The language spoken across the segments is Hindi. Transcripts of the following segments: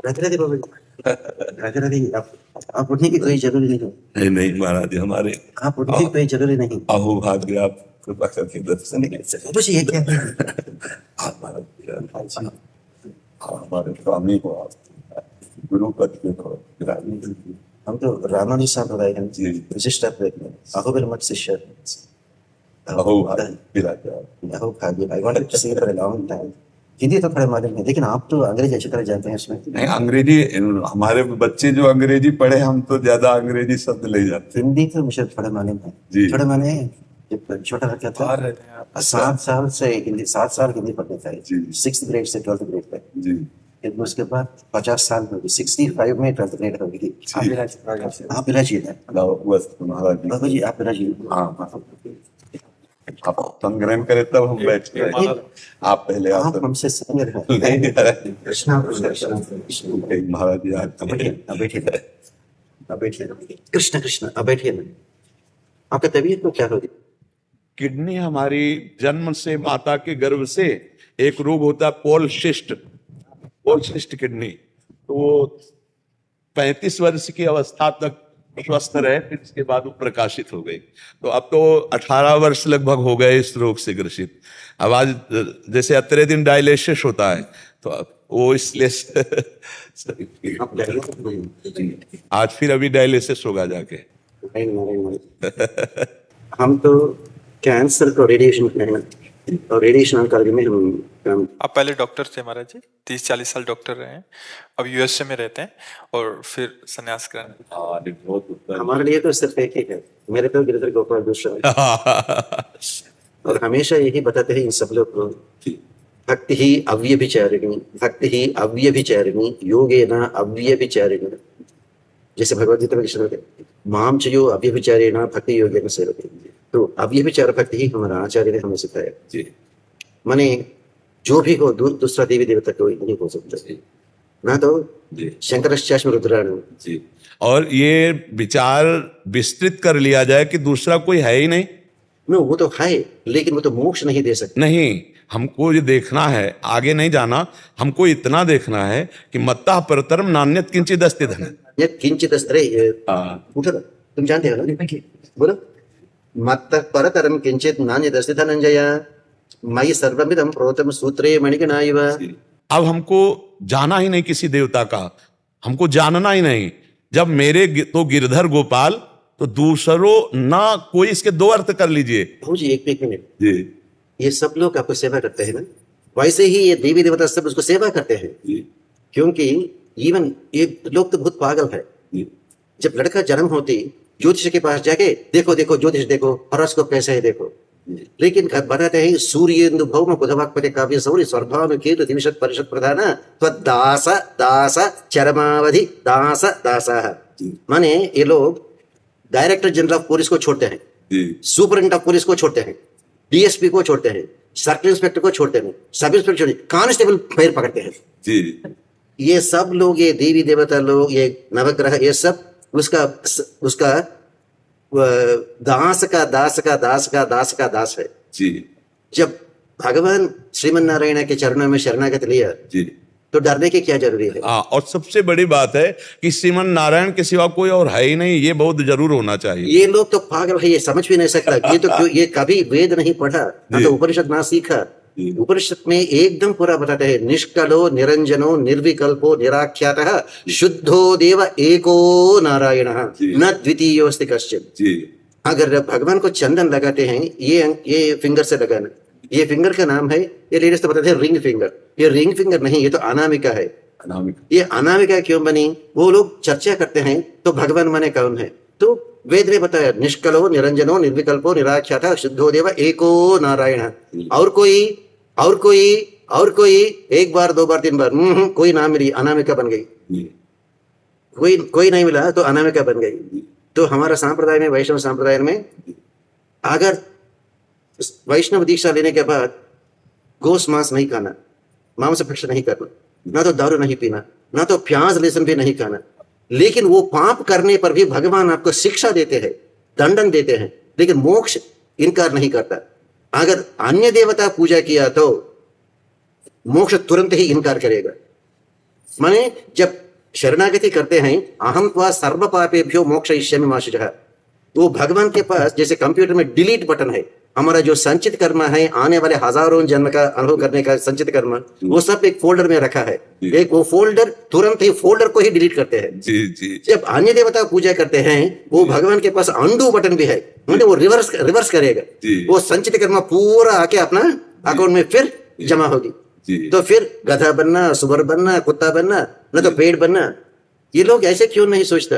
राधे राधे बाबा जी, राधे राधे। आप उठने की कोई जरूरी नहीं है। नहीं महाराज जी, हमारे आप उठने की कोई जरूरी नहीं। अहो भाग्य, आप कृपा करके दर्शन बाबा जी ये क्या है? हमारे स्वामी को आप गुरु पद के को हम तो रामानुज संप्रदाय के जी। विशिष्ट अहोबिल मठ शिष्य। अहो भाग्य, अहो भाग्य। I wanted to see for a long time. Hindi तो थोड़ा मालूम है, लेकिन आप तो अंग्रेजी अच्छी तरह जानते हैं इसमें। नहीं अंग्रेजी, हमारे बच्चे जो अंग्रेजी पढ़े, हम तो ज्यादा अंग्रेजी शब्द ले जाते हिंदी तो मुझे थोड़ा मालूम है जी। थोड़ा मैंने जब छोटा रखा था 7 साल से हिंदी, 7 साल हिंदी पढ़ने था जी। 6th ग्रेड से 12th ग्रेड तक। जी। फिर उसके बाद 50 साल हो गए, 65 में 12th ग्रेड हो गई। आप मिला चाहिए था बस महाराज जी। बाबा जी, आप मिला चाहिए। हाँ, आप संग्रहण करे तब हम बैठ के आप पहले आप हमसे संग रहे। नहीं कृष्णा कृष्णा कृष्ण। महाराज जी अब बैठिए, अब बैठिए, अब बैठिए। कृष्ण कृष्ण, अब बैठिए ना। आपका तबीयत को क्या हो गई? किडनी हमारी जन्म से माता के गर्भ से एक रोग होता है पॉलिसिस्ट किडनी, तो वो 35 वर्ष की अवस्था तक स्वस्थ रहे, फिर इसके बाद वो प्रकाशित हो गई। तो अब तो 18 वर्ष लगभग हो गए इस रोग से ग्रसित। अब आज जैसे अतरे दिन डायलिसिस होता है, तो अब वो इसलिए आज फिर अभी डायलिसिस होगा जाके। हम तो कैंसर को रेडिएशन और रेडिएशन ऑन्कोलॉजी में हम काम। आप पहले डॉक्टर थे महाराज जी, 30-40 साल डॉक्टर रहे हैं, अब यूएसए में रहते हैं और फिर संन्यास ग्रहण। हमारे लिए तो सिर्फ एक ही है, मेरे तो गिरधर गोपाल दूसरा और हमेशा यही बताते हैं इन सब लोग को, भक्ति ही अव्यभिचारिणी, भक्ति ही अव्यभिचारिणी, योगेन अव्यभिचारिणी। जैसे भगवद गीता में कृष्ण कहते हैं माम चयो अव्यभिचारेण भक्ति योगेन सेवते। तो अव्यभिचार भक्ति ही हमारा आचार्य ने हमें सिखाया जी। माने जो भी हो दूसरा देवी देवता कोई नहीं हो सकता ना, तो शंकरश्चास्म रुद्राण जी। और ये विचार विस्तृत कर लिया जाए कि दूसरा कोई है ही नहीं। नो, वो तो है, लेकिन वो तो मोक्ष नहीं दे सकते। नहीं, हमको ये देखना है, आगे नहीं जाना, हमको इतना देखना है कि मत्तः परतरम नान्यत् किंचित् अस्ति धन। किंचित उठो, तुम जानते हो ना, बोलो। मत्तः परतरम किंचित नान्यत् अस्ति धनंजय मयि सर्वमिदं प्रोतम सूत्रे मणिगणा इव। अब हमको जाना ही नहीं किसी देवता का, हमको जानना ही नहीं। जब मेरे तो गिरधर गोपाल, तो दूसरों ना कोई, इसके दो अर्थ कर लीजिए। जी एक मिनट जी। ये सब लोग आपको सेवा करते हैं ना, वैसे ही ये देवी देवता सब उसको सेवा करते हैं जी। क्योंकि इवन ये लोग तो बहुत पागल है जी। जब लड़का जन्म होती ज्योतिष के पास जाके देखो देखो ज्योतिष देखो, हॉरोस्कोप कैसे है देखो, लेकिन बताते हैं सूर्येन्दु भौम बुधवाक्पति काव्य सौर्य स्वर्भानुकीर्ति दिविशत परिषद प्रधान त्वदास दास चरमावधि दास दासः। माने ये लोग डायरेक्टर जनरल ऑफ पुलिस को छोड़ते हैं, सुपरिटेंडेंट ऑफ पुलिस को छोड़ते हैं, डीएसपी को छोड़ते हैं, सर्किल इंस्पेक्टर को छोड़ते हैं, सब इंस्पेक्टर, कांस्टेबल पैर पकड़ते हैं जी। ये सब लोग, ये देवी देवता लोग, ये नवग्रह, ये सब उसका दास का दास का दास का दास का दास है जी। जब भगवान श्रीमन नारायण के चरणों में शरणागत लिया जी, तो डरने की क्या जरूरी है। और सबसे बड़ी बात है कि श्रीमन नारायण के सिवा कोई और है ही नहीं, ये बहुत जरूर होना चाहिए। ये लोग तो पागल है, ये समझ भी नहीं सकता। ये तो ये कभी वेद नहीं पढ़ा ना, तो उपनिषद ना सीखा। उपनिषद में एकदम पूरा बताते हैं निष्कलो निरंजनो निर्विकल्पो निराख्यातः शुद्धो देव एको नारायणः न द्वितीयोऽस्ति कश्चित्। अगर भगवान को चंदन लगाते हैं, ये फिंगर से लगाना, ये फिंगर का नाम है, ये लेडीज तो बताते हैं रिंग फिंगर। ये रिंग फिंगर नहीं, ये तो अनामिका है। ये अनामिका क्यों बनी, वो लोग चर्चा करते हैं। तो भगवान माने कौन है, तो वेद ने बताया निष्कलो निरंजनो निर्विकल्पो निराख्यातः शुद्धो देव एको नारायण। और कोई एक बार दो बार तीन बार कोई ना मिली, अनामिका बन गई। कोई नहीं मिला तो अनामिका बन गई। तो हमारा सांप्रदाय में, वैष्णव सांप्रदाय में, अगर वैष्णव दीक्षा लेने के बाद गोस मांस नहीं खाना, मांस भक्ष नहीं करना, ना तो दारू नहीं पीना, ना तो प्याज लहसुन भी नहीं खाना, लेकिन वो पाप करने पर भी भगवान आपको शिक्षा देते हैं, दंडन देते हैं, लेकिन मोक्ष इनकार नहीं करता। अगर अन्य देवता पूजा किया तो मोक्ष तुरंत ही इनकार करेगा। माने जब शरणागति करते हैं, अहम त्वा सर्व पापेभ्यो मोक्षयिष्यामि मा शुचः, तो भगवान के पास जैसे कंप्यूटर में डिलीट बटन है, हमारा जो संचित कर्म है, आने वाले हजारों जन्म का अनुभव करने का संचित कर्म, वो सब एक फोल्डर में रखा है। एक वो फोल्डर तुरंत ही फोल्डर को ही डिलीट करते हैं। जी जी जब अन्य देवता पूजा करते हैं, वो भगवान के पास अंडू बटन भी है, मतलब वो रिवर्स करेगा, वो संचित कर्म पूरा आके अपना अकाउंट में फिर जमा होगी। तो फिर गधा बनना, सुअर बनना, कुत्ता बनना, न तो पेड़ बनना। ये लोग ऐसे क्यों नहीं सोचता?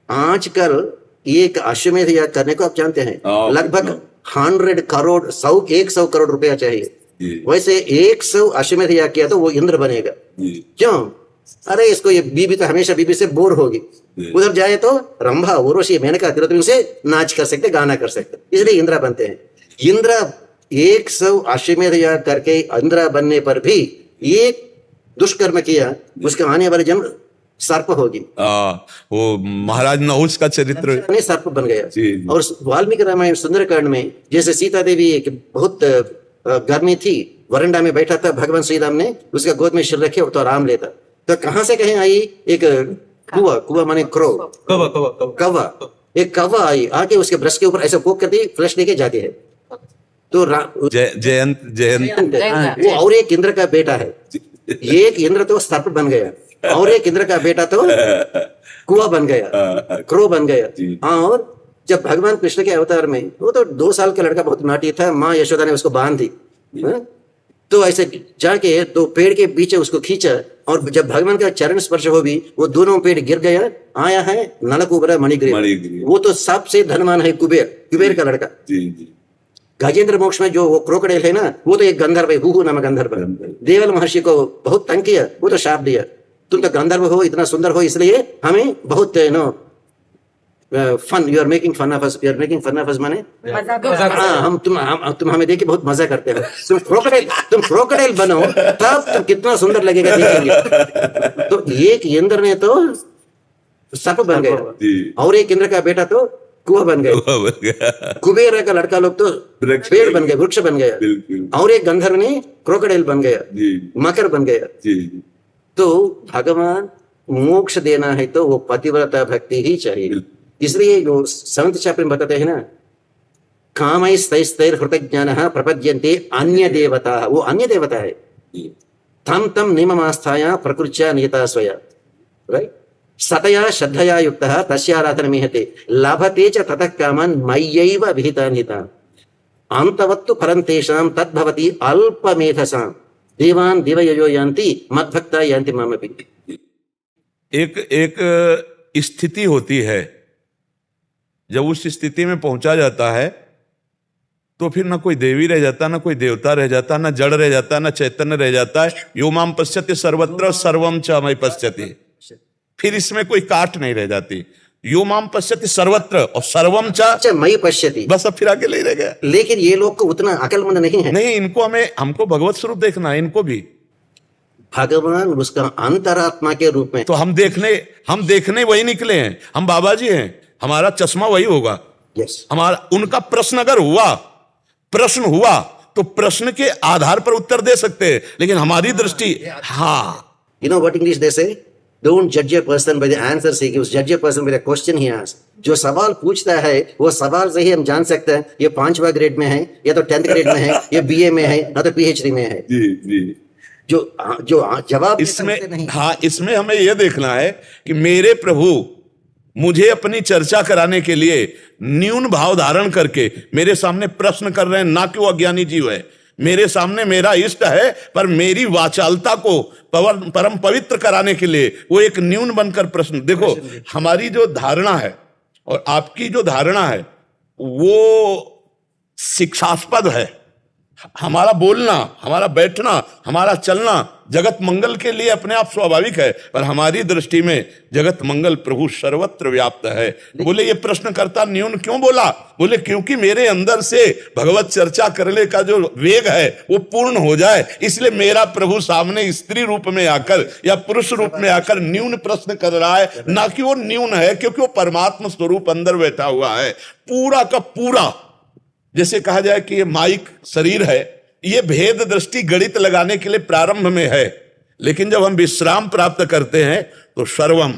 आजकल एक अश्वमेध याग करने को आप जानते हैं, लगभग 100 करोड़ 100 करोड़ रुपया चाहिए। वैसे 100 अश्वमेध याग किया तो वो इंद्र बनेगा। क्यों? अरे इसको ये बीबी तो हमेशा बीबी से बोर होगी, उधर जाए तो रंभा, उर्वशी, मेनका, तिलोत्तमा से नाच कर सकते, गाना कर सकते, इसलिए इंद्रा बनते हैं। इंद्रा 100 अश्वमेध याग करके इंद्रा बनने पर भी एक दुष्कर्म किया, उसका आने वाले जन्म सर्प होगी। वो महाराज नहुष का चरित्र सर्प बन गया। और वाल्मीकि रामायण सुंदरकांड में जैसे सीता देवी एक बहुत गर्मी थी, वरंडा में बैठा था, भगवान श्री राम ने उसका गोद में सिर रखे तो आराम लेता, तो कहां से कहीं आई एक कुआ माने क्रो, कौवा, एक कौवा आई, आके उसके ब्रश के ऊपर ऐसे पोक करती, फ्लश लेके जाती है। तो जयंत वो और एक इंद्र का बेटा है। एक इंद्र तो सर्प बन गया, और एक इंद्र का बेटा तो कुआ बन गया, क्रो बन गया। और जब भगवान कृष्ण के अवतार में, वो तो 2 साल का लड़का बहुत नाटी था, माँ यशोदा ने उसको बांध दी, तो ऐसे जाके तो पेड़ के पीछे उसको खींचा, और जब भगवान का चरण स्पर्श हो भी, वो दोनों पेड़ गिर गया। आया है नलकुबरा मणिग्रीव, वो तो सबसे धनवान है, कुबेर का लड़का। गजेंद्र मोक्ष में जो वो क्रोकोडाइल है ना, वो तो एक गंधर्व है, हुहु नामक गंधर्व। देवल महर्षि को बहुत तंग किया, वो तो शाप दिया, तुम तो गंधर्व हो, इतना सुंदर हो, इसलिए हमें बहुत fun, you are making fun of us, you are making fun of us माने हम तुम हमें देख के बहुत मजा करते हो। तुम क्रोकोडाइल बनो, तब तुम कितना सुंदर लगेगा देखेंगे। तो एक इंद्र ने तो सर्प बन गया, और एक इंद्र का बेटा तो कुआ बन गया। कुबेर का लड़का लोग तो पेड़ बन गए, वृक्ष बन गया, और एक गंधर्व ने क्रोकोडाइल बन गया, मकर बन गया। तो भगवान मोक्ष देना है तो वो पतिव्रता भक्ति ही चाहिए। इसलिए जो संत चैप्टर में बताते हैं ना, कामैस्तैस्तैर हृतज्ञानः प्रपद्यन्ते अन्य देवता, वो अन्य देवता है। तम तम नियममास्थाया प्रकृत्या नियता स्वया, राइट, सतया श्रद्धया युक्तः तस्याराधनमीहते लभते च ततः कामान् मय्यैव विहितान् हितान् अन्तवत्तु परं तेषां तद्भवति अल्पमेधसां देवान् दिवययो यान्ति मद्भक्ता यान्ति मामपि। एक स्थिति होती है, जब उस स्थिति में पहुंचा जाता है तो फिर ना कोई देवी रह जाता, ना कोई देवता रह जाता, ना जड़ रह जाता, ना चैतन्य रह जाता है। यो माम पश्यति सर्वत्र सर्वम च मयि पश्यति, फिर इसमें कोई काट नहीं रह जाती। यो माम पश्यति सर्वत्र और सर्वम च मयि पश्यति, बस अब फिर आगे ले रह गया। लेकिन ये लोग को उतना अकलमंद नहीं है। नहीं, इनको हमको भगवत स्वरूप देखना है, इनको भी भगवान उसका अंतरात्मा के रूप में। तो हम देखने वही निकले हैं, हम बाबा जी हैं, हमारा चश्मा वही होगा। हमारा उनका प्रश्न अगर प्रश्न हुआ तो प्रश्न के आधार पर उत्तर दे सकते हैं, लेकिन हमारी दृष्टि, हाँ, यू नो व्हाट इंग्लिश दे से, डोंट जज a person by the answers he gives, जज a person by the question he asks. जो सवाल पूछता है वो सवाल से ही हम जान सकते हैं ये 5वां ग्रेड में है, या तो 10th ग्रेड में है, ये बीए में है, ना तो पीएचडी में है। जो जवाब इसमें, हाँ, इसमें हमें यह देखना है कि मेरे प्रभु मुझे अपनी चर्चा कराने के लिए न्यून भाव धारण करके मेरे सामने प्रश्न कर रहे हैं, ना कि वो अज्ञानी जीव है। मेरे सामने मेरा इष्ट है, पर मेरी वाचालता को परम पवित्र कराने के लिए वो एक न्यून बनकर प्रश्न। देखो, हमारी जो धारणा है और आपकी जो धारणा है वो शिक्षास्पद है। हमारा बोलना, हमारा बैठना, हमारा चलना जगत मंगल के लिए अपने आप स्वाभाविक है, पर हमारी दृष्टि में जगत मंगल प्रभु सर्वत्र व्याप्त है। बोले ये प्रश्नकर्ता न्यून क्यों बोला? बोले क्योंकि मेरे अंदर से भगवत चर्चा करने का जो वेग है वो पूर्ण हो जाए, इसलिए मेरा प्रभु सामने स्त्री रूप में आकर या पुरुष रूप में आकर न्यून प्रश्न कर रहा है। ना कि वो न्यून है, क्योंकि वो परमात्मा स्वरूप अंदर बैठा हुआ है। पूरा का पूरा, जैसे कहा जाए कि ये माइक शरीर है, ये भेद दृष्टि गणित लगाने के लिए प्रारंभ में है, लेकिन जब हम विश्राम प्राप्त करते हैं तो सर्वम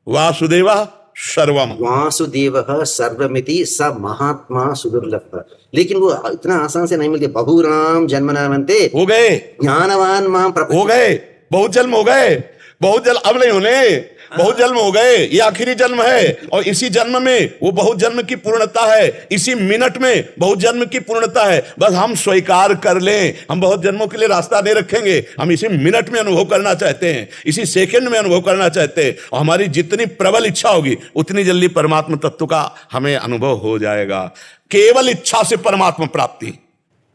वासुदेवा सर्वम। वासुदेवः सर्वमिति स महात्मा सुदुर्लभः। लेकिन वो इतना आसान से नहीं मिलती। बहुराम जन्मनामन्ते हो गए, ज्ञानवान मां हो गए, बहुत जन्म हो गए, बहुत जन्म अब नहीं होने, बहुत जन्म हो गए, ये आखिरी जन्म है। और इसी जन्म में वो बहुत जन्म की पूर्णता है, इसी मिनट में बहुत जन्म की पूर्णता है। बस हम स्वीकार कर लें, हम बहुत जन्मों के लिए रास्ता नहीं रखेंगे, हम इसी मिनट में अनुभव करना चाहते हैं, इसी सेकंड में अनुभव करना चाहते हैं। और हमारी जितनी प्रबल इच्छा होगी उतनी जल्दी परमात्मा तत्व का हमें अनुभव हो जाएगा। केवल इच्छा से परमात्मा प्राप्ति,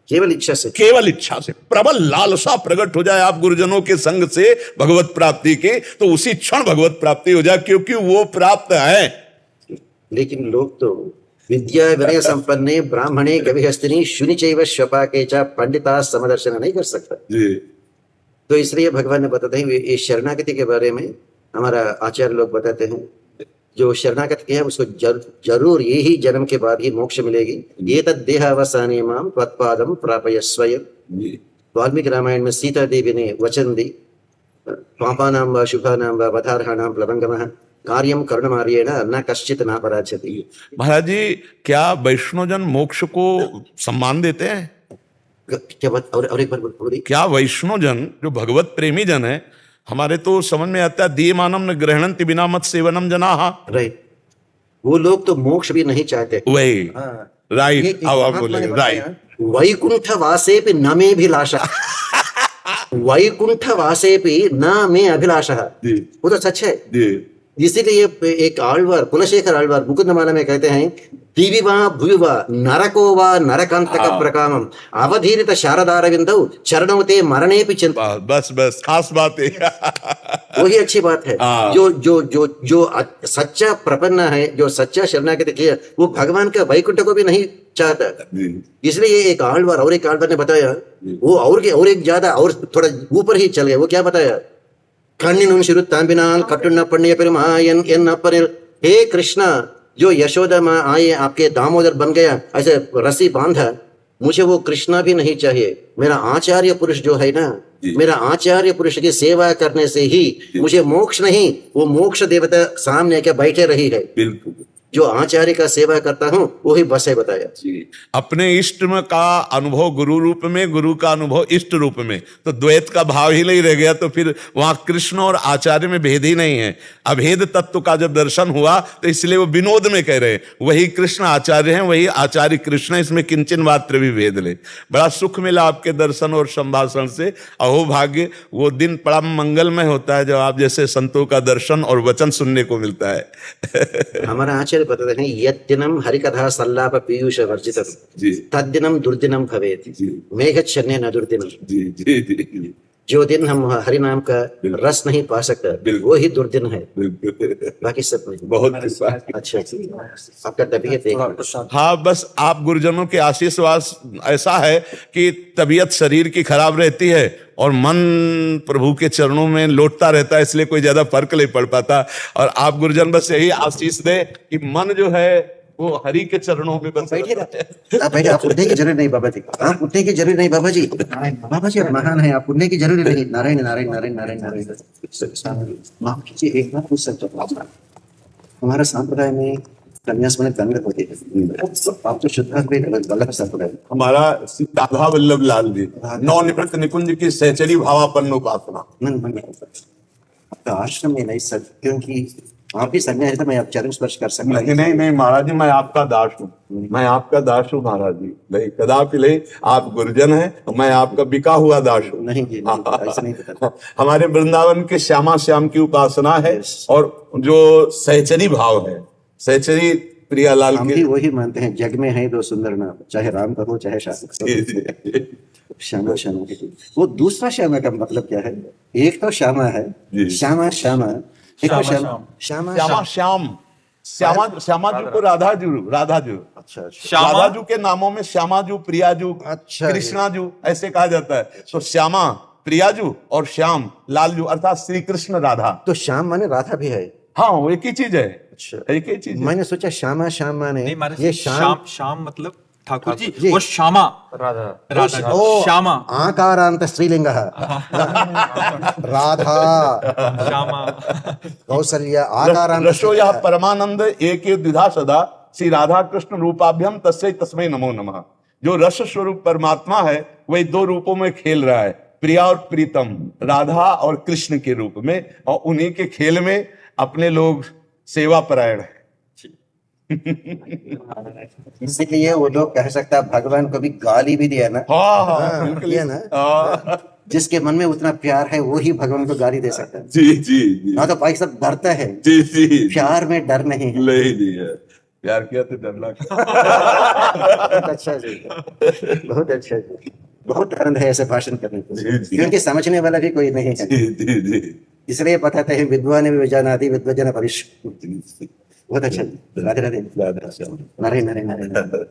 केवल इच्छा से, केवल इच्छा से प्रबल लालसा प्रकट हो जाए आप गुरुजनों के संग से भगवत प्राप्ति की, तो उसी क्षण भगवत प्राप्ति हो जाए, क्योंकि वो प्राप्त है। लेकिन लोग तो विद्या विनय संपन्ने ब्राह्मणे कविहस्तिनी शुनि चैव श्वपाके च पंडिता समदर्शन नहीं कर सकता जी। तो इसलिए भगवान ने बताते हैं ये शरणागति के बारे में। हमारा आचार्य लोग बताते हैं जो शरणागत किया है उसको जरूर यही जन्म के बाद ही मोक्ष मिलेगी। ये तद देहावसाने माम त्वत्पादम प्रापय स्वयं। वाल्मीकि रामायण में सीता देवी ने वचन दी, पापानां व शुभानां व वधार्हाणां प्लवंगमः कार्यम करुणमार्येण न कश्चित नापराध्यति। महाराज जी, क्या वैष्णवजन मोक्ष को सम्मान देते हैं? क्या बात? और एक बार बोलिए। क्या वैष्णवजन जो भगवत प्रेमी जन है, हमारे तो समझ में आता है दीयमानम न ग्रहणन्ति बिना मत सेवनम जनाहा, राइट, वो लोग तो मोक्ष भी नहीं चाहते। वही राइट, ये अब आप महात्मा ने बोले बताया, राइट। वैकुंठ वासेपि न मे अभिलाषा। वैकुंठ वासेपि न मे अभिलाषा, वो तो सच है। इसीलिए एक आಳ್वार, कुलशेखर आಳ್वार मुकुंदमाला में कहते हैं, दिवि वा भुवि वा नरको वा नरकांतक प्रकामम अवधीरित शारदारविंदौ चरणौ ते मरणेपि चिंत। बस बस, खास बात है। वही अच्छी बात है। जो जो जो जो सच्चा प्रपन्न है, जो सच्चा शरणागति किया, वो भगवान का वैकुंठ को भी नहीं चाहता। इसलिए एक आಳ್वार और एक आಳ್वार ने बताया, वो और एक ज्यादा और थोड़ा ऊपर ही चल गया। वो क्या बताया? कण्णिनुं शिरुत्तांबिनाल कट्टुन्ना पण्णिय पेरुमायन एन अपनिल। हे कृष्णा, जो यशोदा माँ आए आपके दामोदर बन गया, ऐसे रस्सी बांधा, मुझे वो कृष्णा भी नहीं चाहिए। मेरा आचार्य पुरुष जो है ना, मेरा आचार्य पुरुष की सेवा करने से ही मुझे मोक्ष नहीं, वो मोक्ष देवता सामने आके बैठे रही है। बिल्कुल, जो आचार्य का सेवा करता हूँ वही बस है। बताया अपने इष्ट में का अनुभव गुरु रूप में, गुरु का अनुभव इष्ट रूप में, तो द्वैत का भाव ही नहीं रह गया। तो फिर वहां कृष्ण और आचार्य में भेद ही नहीं है। अभेद तत्व का जब दर्शन हुआ तो इसलिए वो विनोद में कह रहे हैं वही कृष्ण आचार्य हैं, वही आचार्य कृष्ण, इसमें किंचन मात्र भी भेद ले। बड़ा सुख मिला आपके दर्शन और संभाषण से। अहो भाग्य, वो दिन बड़ा मंगलमय होता है जब आप जैसे संतों का दर्शन और वचन सुनने को मिलता है। हमारा आचार्य बताते हैं, यद्दिनम हरिकथा सल्लाप पीयूष वर्जितम तद्दिनम दुर्दिनम भवेत् मेघच्छन्ने न दुर्दिनम। जो दिन हम हरि नाम का रस नहीं पा सकते वो ही दुर्दिन है, बाकी सब नहीं। बहुत अच्छा, आपका तबीयत एक। हाँ, बस आप गुरुजनों के आशीर्वाद ऐसा है कि तबीयत शरीर की खराब रहती है और मन प्रभु के चरणों में लौटता रहता है, इसलिए कोई ज्यादा फर्क नहीं पड़ पाता। और आप गुरुजन बस यही आशीष दे कि मन जो है वो हरि के चरणों में बस बैठे। आप उठने की जरूरत नहीं बाबा जी, आप उठने की जरूरत नहीं बाबा जी। बाबा जी आप महान है, आप उठने की जरूरत नहीं। नारायण नारायण नारायण नारायण नारायण। माफ कीजिए, एक बात पूछ सकते हो? हमारा संप्रदाय में संन्यास में दंड होती है, आप तो शुद्ध वल्लभ संप्रदाय। हमारा राधा वल्लभ लाल जी नवनिवृत्त निकुंज की सहचरी भावापन्न उपासना। आपका आश्रम में नहीं सर, क्योंकि आप ही संन्यास तो मैं आप चरण स्पर्श कर सकता। नहीं महाराज जी, मैं आपका दास हूँ, मैं आपका दास हूँ महाराज जी। नहीं, कदापि नहीं, आप गुरुजन हैं, मैं आपका बिका हुआ दास हूँ। नहीं जी, ऐसा नहीं पता। हमारे वृंदावन के श्यामा श्याम की उपासना है और जो सहचरी भाव है, सहचरी प्रियालाल हम के, भी वही मानते हैं, जग में है दो सुंदर नाम, चाहे राम का हो चाहे श्यामा। श्यामा वो दूसरा श्यामा का मतलब क्या है? एक तो श्यामा है, श्यामा श्यामा, एक तो श्यामा श्यामा श्याम, श्यामाजू को राधाजू। अच्छा, राधाजू के नामों में श्यामाजू, प्रियाजू, कृष्णाजू ऐसे कहा जाता है। तो श्यामा, प्रियाजू और श्याम लालजू अर्थात श्री कृष्ण राधा। तो श्याम माने राधा भी है? हाँ, वो एक ही चीज है। अच्छा, एक ही चीज है। मैंने सोचा श्यामा श्याम माने नहीं, ये शाम मतलब ठाकुर जी जी। और श्यामा राधा राधा जी, ओ, श्यामा आकारांत स्त्रीलिंगः राधा श्यामा कौसल्य आकारांत रसो या परमानंद एक द्विधा सदा श्री राधा कृष्ण रूपाभ्यम तस्मै तस्मै नमो नमः। जो रस स्वरूप परमात्मा है वही दो रूपों में खेल रहा है, प्रिया और प्रीतम, राधा और कृष्ण के रूप में, और उन्हीं के खेल में अपने लोग सेवा परायण है। इसलिए वो लोग कह सकता है भगवान को भी गाली भी दिया ना। हाँ हाँ, हाँ बिल्कुल ये ना। हाँ। जिसके मन में उतना प्यार है वो ही भगवान को गाली दे सकता है। जी जी जी ना तो भाई सब डरता है, जी जी प्यार में डर नहीं है। नहीं है, प्यार किया तो डर लगा। बहुत अच्छा जी, बहुत अच्छा जी, बहुत आनंद है ऐसे भाषण करने को, जी, जी। क्योंकि समझने वाला भी कोई नहीं है। जी जी जी इसलिए बताते हैं विद्वान विजानाति विद्वजन भविष्य। बहुत अच्छा जी। राधे राधे। राधा श्याम। नारायण नारायण नारायण।